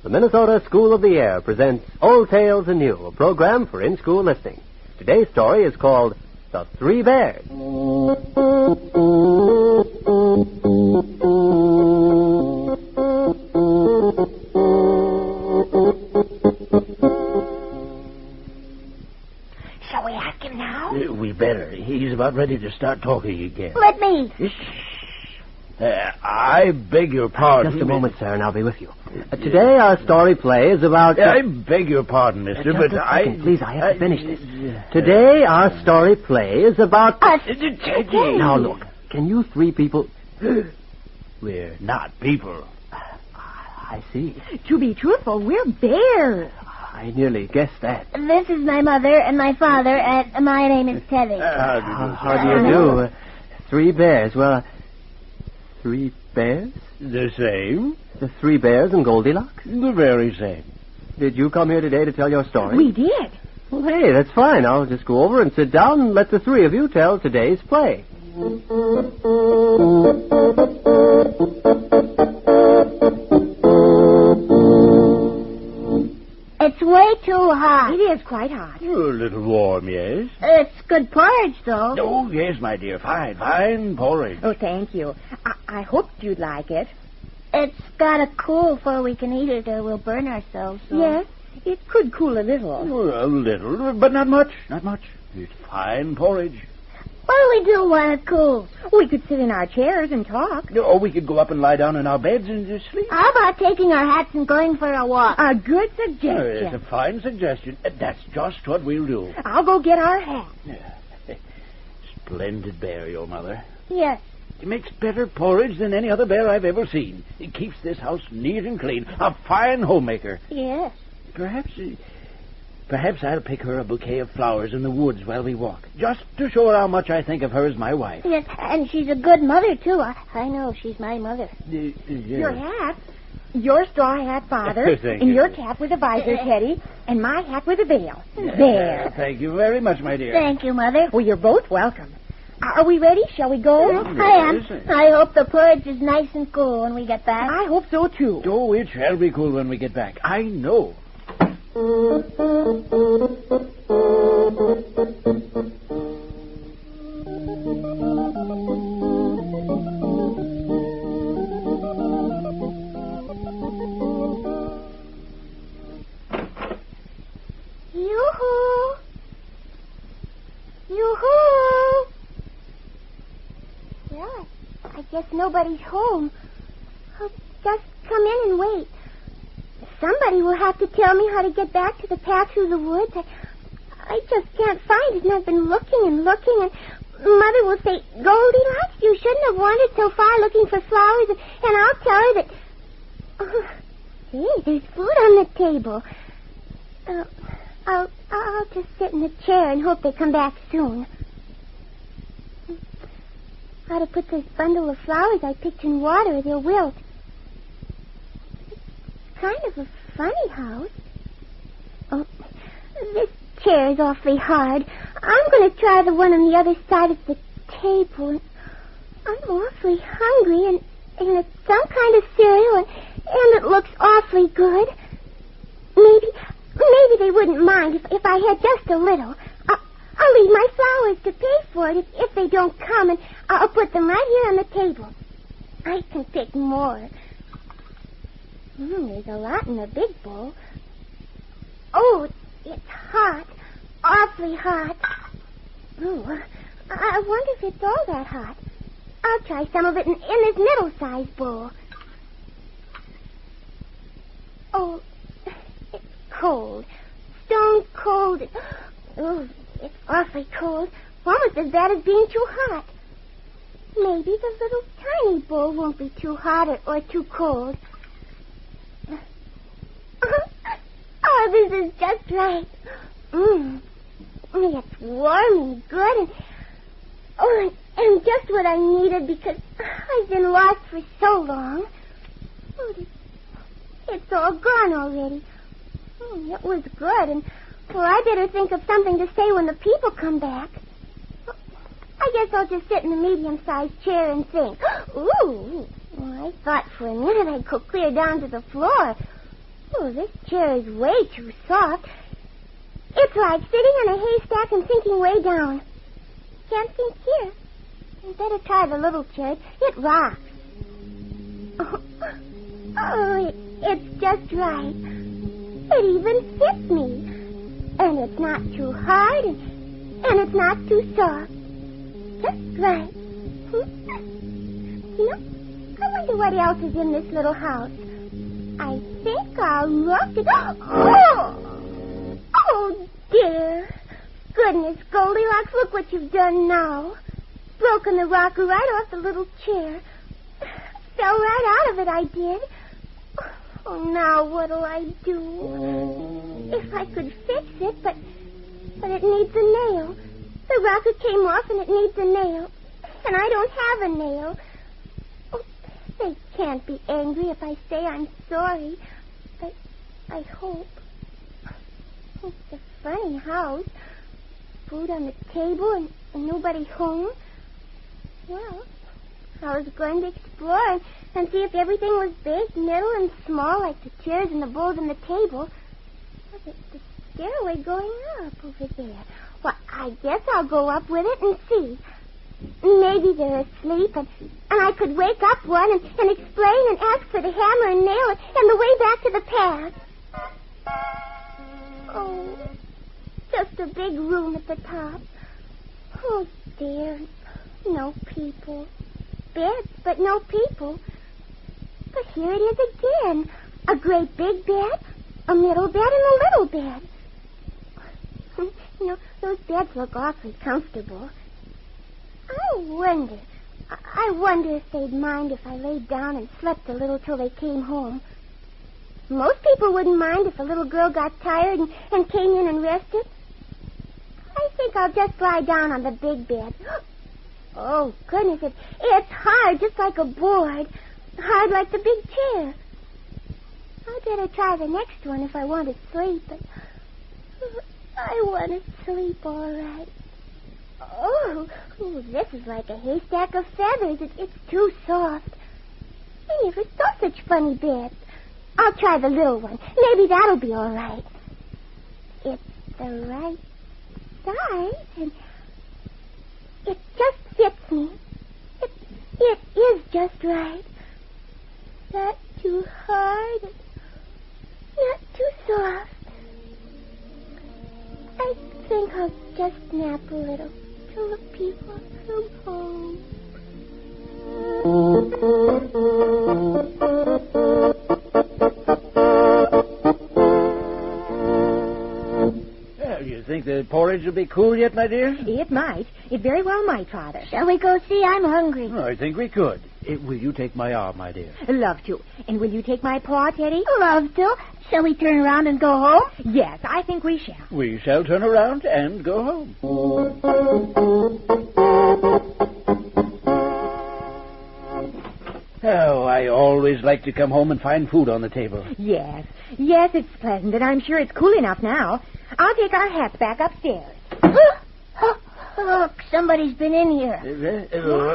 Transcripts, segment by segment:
The Minnesota School of the Air presents Old Tales and New, a program for in-school listening. Today's story is called The Three Bears. Shall we ask him now? We better. He's about ready to start talking again. Let me. I beg your pardon. Just a moment, sir, and I'll be with you. Today our story play is about... I beg your pardon, mister, just but a second, please, I have to finish this. Today our story play is about... Teddy! Now, look, can you three people... We're not people. I see. To be truthful, we're bears. I nearly guessed that. This is my mother and my father, and my name is Teddy. How do you do? Three bears. Well, three bears? The same. The three bears and Goldilocks? The very same. Did you come here today to tell your story? We did. Well, hey, that's fine. I'll just go over and sit down and let the three of you tell today's play. It's way too hot. It is quite hot. A little warm, yes? It's good porridge, though. Oh, yes, my dear. Fine porridge. Oh, thank you. I hoped you'd like it. It's gotta cool before we can eat it, or we'll burn ourselves. So. Yes, it could cool a little. A little, but not much. Not much. It's fine porridge. What do we do when it cools? We could sit in our chairs and talk. Or we could go up and lie down in our beds and just sleep. How about taking our hats and going for a walk? A good It's suggestion. a fine suggestion. That's just what we'll do. I'll go get our hats. Splendid bear, your mother. Yes. It makes better porridge than any other bear I've ever seen. It keeps this house neat and clean. A fine homemaker. Yes. Perhaps I'll pick her a bouquet of flowers in the woods while we walk, just to show her how much I think of her as my wife. Yes, and she's a good mother, too. I know she's my mother. Your hat. Your straw hat, Father. Thank and you. your cap with a visor, Teddy. And my hat with a veil. There. Thank you very much, my dear. Thank you, Mother. Well, you're both welcome. Are we ready? Shall we go? I am. I hope the porridge is nice and cool when we get back. I hope so, too. Oh, it shall be cool when we get back. I know. Yoo-hoo! Yoo-hoo! Well, I guess nobody's home. I'll just come in and wait. Somebody will have to tell me how to get back to the path through the woods. I just can't find it, and I've been looking and looking, and Mother will say, Goldilocks, you shouldn't have wandered so far looking for flowers, and I'll tell her that... Oh, hey, there's food on the table. I'll just sit in the chair and hope they come back soon. How to put this bundle of flowers I picked in water or they'll wilt. Kind of a funny house. Oh, this chair is awfully hard. I'm going to try the one on the other side of the table. I'm awfully hungry, and it's some kind of cereal, and it looks awfully good. Maybe they wouldn't mind if I had just a little. I'll leave my flowers to pay for it if they don't come, and I'll put them right here on the table. I can pick more. There's a lot in the big bowl. Oh, it's hot. Awfully hot. Oh, I wonder if it's all that hot. I'll try some of it in this middle-sized bowl. Oh, it's cold. Stone cold. Oh, it's awfully cold. Almost as bad as being too hot. Maybe the little tiny bowl won't be too hot or too cold. Oh, this is just right. It's warm and good, and just what I needed because I've been lost for so long. Oh, it's all gone already. It was good, and I better think of something to say when the people come back. I guess I'll just sit in the medium-sized chair and think. Ooh, I thought for a minute I'd go clear down to the floor. Oh, this chair is way too soft. It's like sitting in a haystack and sinking way down. Can't sink here. You better try the little chair. It rocks. Oh, it's just right. It even fits me. And it's not too hard, and it's not too soft. Just right. You know, I wonder what else is in this little house. I think I'll look it up. Oh, dear. Goodness, Goldilocks, look what you've done now. Broken the rocker right off the little chair. Fell right out of it, I did. Oh, now what'll I do? If I could fix it, but it needs a nail. The rocker came off and it needs a nail. And I don't have a nail. Oh, they can't be angry if I say I'm sorry. I hope. It's a funny house. Food on the table and nobody home. Well, I was going to explore and see if everything was big, middle, and small, like the chairs and the bowls and the table. Well, the stairway going up over there. Well, I guess I'll go up with it and see. Maybe they're asleep, and I could wake up one and explain and ask for the hammer and nail and the way back to the path. Oh, just a big room at the top. Oh, dear. No people. Beds, but no people. But here it is again. A great big bed, a middle bed, and a little bed. You know, those beds look awfully comfortable. I wonder if they'd mind if I laid down and slept a little till they came home. Most people wouldn't mind if a little girl got tired and came in and rested. I think I'll just lie down on the big bed. Oh, goodness, it's hard, just like a board. Hard like the big chair. I'd better try the next one if I want to sleep, but I want to sleep all right. Oh, this is like a haystack of feathers. It's too soft. I never saw such funny beds. I'll try the little one. Maybe that'll be all right. It's the right size, and it just fits me. It is just right. Not too hard, not too soft. I think I'll just nap a little till the people come home. You think the porridge will be cool yet, my dear? It might. It very well might, Father. Shall we go see? I'm hungry. Oh, I think we could. Will you take my arm, my dear? Love to. And will you take my paw, Teddy? Love to. Shall we turn around and go home? Yes, I think we shall. We shall turn around and go home. Oh, I always like to come home and find food on the table. Yes, it's pleasant, and I'm sure it's cool enough now. I'll take our hats back upstairs. Look, somebody's been in here.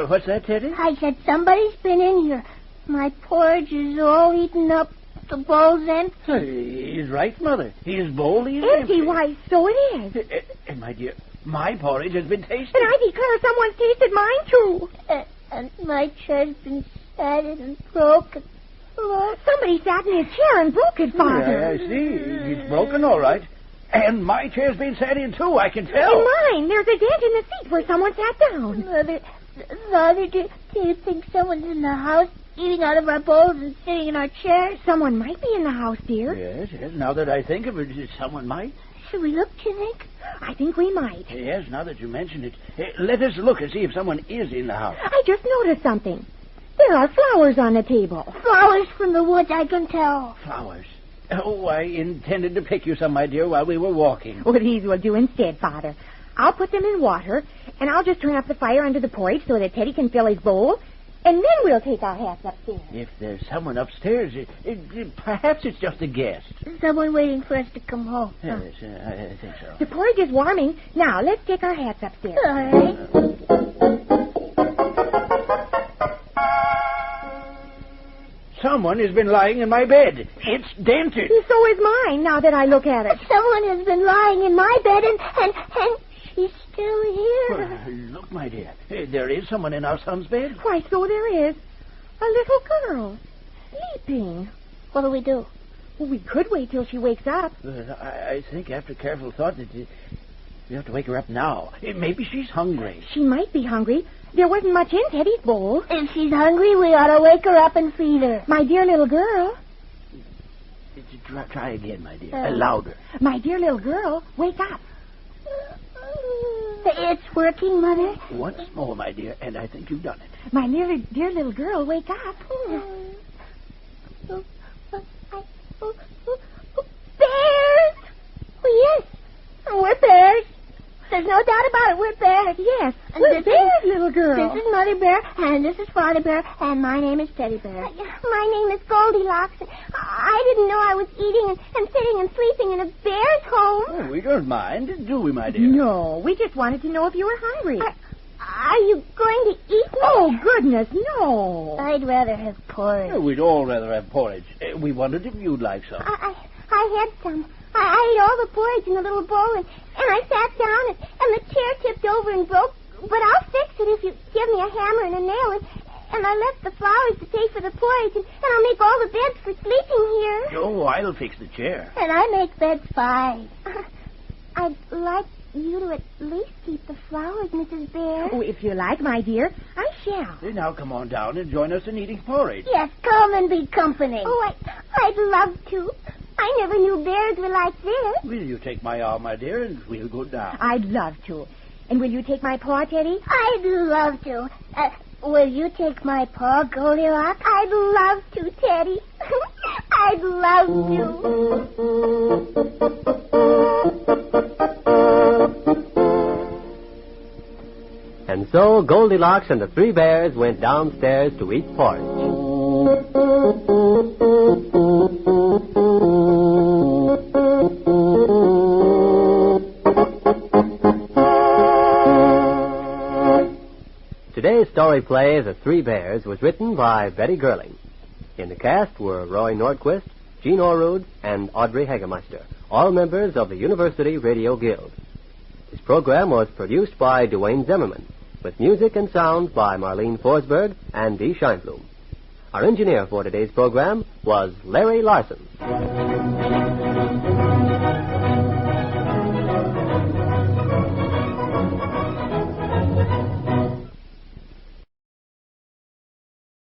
What's that, Teddy? I said somebody's been in here. My porridge is all eaten up. The bowl's empty. He's right, Mother. His bowl is Empty? Why, so it is. And, my dear, my porridge has been tasted. And I declare someone's tasted mine, too. And my chair's been shattered and broken. Oh, somebody sat in his chair and broke it, Father. Yeah, I see. It's broken, all right. And my chair's been sat in, too, I can tell. And mine. There's a dent in the seat where someone sat down. Father, do you think someone's in the house eating out of our bowls and sitting in our chairs? Someone might be in the house, dear. Yes. Now that I think of it, someone might. Should we look, do you think? I think we might. Yes, now that you mention it. Let us look and see if someone is in the house. I just noticed something. There are flowers on the table. Flowers from the woods, I can tell. Flowers? Oh, I intended to pick you some, my dear, while we were walking. Well, these will do instead, Father. I'll put them in water, and I'll just turn up the fire under the porridge so that Teddy can fill his bowl, and then we'll take our hats upstairs. If there's someone upstairs, perhaps it's just a guest. Someone waiting for us to come home. Yes, I think so. The porridge is warming. Now, let's take our hats upstairs. All right. Someone has been lying in my bed. It's dented. So is mine, now that I look at it. Someone has been lying in my bed, and she's still here. Well, look, my dear. There is someone in our son's bed. Why, so there is. A little girl. Sleeping. What do we do? Well, we could wait till she wakes up. I think after careful thought that we have to wake her up now. Maybe she's hungry. She might be hungry. There wasn't much in Teddy's bowl. If she's hungry, we ought to wake her up and feed her. My dear little girl. Try again, my dear. Louder. My dear little girl, wake up. It's working, Mother. Once more, my dear, and I think you've done it. My dear little girl, wake up. Bears! Oh, yes. We're bears. There's no doubt about it. We're bears. Yes, we're bears, little girl. This is Mother Bear, and this is Father Bear, and my name is Teddy Bear. My name is Goldilocks. I didn't know I was eating and sitting and sleeping in a bear's home. Oh, we don't mind, do we, my dear? No, we just wanted to know if you were hungry. Are you going to eat me? Oh, goodness, no. I'd rather have porridge. We'd all rather have porridge. We wondered if you'd like some. I had some. I ate all the porridge in the little bowl, and I sat down, and the chair tipped over and broke. But I'll fix it if you give me a hammer and a nail, and I left the flowers to pay for the porridge, and I'll make all the beds for sleeping here. Oh, I'll fix the chair. And I make beds fine. I'd like you to at least keep the flowers, Mrs. Bear. Oh, if you like, my dear, I shall. Now come on down and join us in eating porridge. Yes, come and be company. Oh, I'd love to. I never knew bears were like this. Will you take my arm, my dear, and we'll go down? I'd love to. And will you take my paw, Teddy? I'd love to. Will you take my paw, Goldilocks? I'd love to, Teddy. I'd love to. And so Goldilocks and the three bears went downstairs to eat porridge. Today's story play, The Three Bears, was written by Betty Gerling. In the cast were Roy Nordquist, Gene Orrud, and Audrey Hagemeister, all members of the University Radio Guild. This program was produced by Duane Zimmerman, with music and sound by Marlene Forsberg and Dee Scheinblum. Our engineer for today's program was Larry Larson.